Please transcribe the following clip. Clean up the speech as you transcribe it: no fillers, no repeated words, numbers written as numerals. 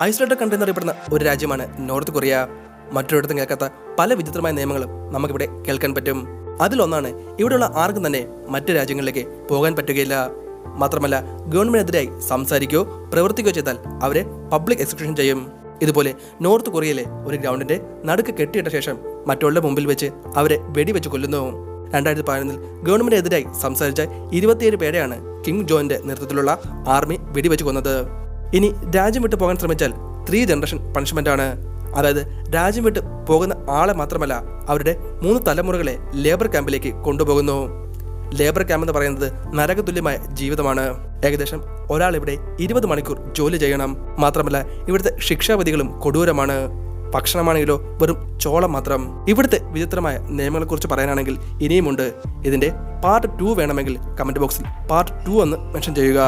Isolated country എന്നറിയപ്പെടുന്ന ഒരു രാജ്യമാണ് നോർത്ത് കൊറിയ. മറ്റൊരിടത്തും കേൾക്കാത്ത പല വിചിത്രമായ നിയമങ്ങളും നമുക്കിവിടെ കേൾക്കാൻ പറ്റും. അതിലൊന്നാണ് ഇവിടെയുള്ള ആർക്കും തന്നെ മറ്റു രാജ്യങ്ങളിലേക്ക് പോകാൻ പറ്റുകയില്ല. മാത്രമല്ല ഗവൺമെന്റിനെതിരായി സംസാരിക്കുകയോ പ്രവർത്തിക്കുകയോ ചെയ്താൽ അവരെ പബ്ലിക് എക്സിക്യൂഷൻ ചെയ്യും. ഇതുപോലെ നോർത്ത് കൊറിയയിലെ ഒരു ഗ്രൗണ്ടിന്റെ നടുക്ക് കെട്ടിയിട്ട ശേഷം മറ്റുള്ള മുമ്പിൽ വെച്ച് അവരെ വെടിവെച്ച് കൊല്ലുന്നു. 2011 ഗവൺമെന്റിനെതിരായി സംസാരിച്ച 27 പേരെയാണ് കിം ജോന്റെ നേതൃത്വത്തിലുള്ള ആർമി വെടിവെച്ച് കൊന്നത്. ഇനി രാജ്യം വിട്ടു പോകാൻ ശ്രമിച്ചാൽ 3 ജനറേഷൻ പണിഷ്മെന്റ് ആണ്. അതായത് രാജ്യം വിട്ട് പോകുന്ന ആളെ മാത്രമല്ല അവരുടെ 3 തലമുറകളെ ലേബർ ക്യാമ്പിലേക്ക് കൊണ്ടുപോകുന്നു. ലേബർ ക്യാമ്പ് എന്ന് പറയുന്നത് നരകതുല്യമായ ജീവിതമാണ്. ഏകദേശം ഒരാൾ ഇവിടെ 20 മണിക്കൂർ ജോലി ചെയ്യണം. മാത്രമല്ല ഇവിടുത്തെ ശിക്ഷാവിധികളും കൊടൂരമാണ്. ഭക്ഷണമാണെങ്കിലോ വെറും ചോളം മാത്രം. ഇവിടുത്തെ വിചിത്രമായ നിയമങ്ങളെക്കുറിച്ച് പറയാനാണെങ്കിൽ ഇനിയുമുണ്ട്. ഇതിന്റെ പാർട്ട് 2 വേണമെങ്കിൽ കമന്റ് ബോക്സിൽ പാർട്ട് 2 എന്ന് മെൻഷൻ ചെയ്യുക.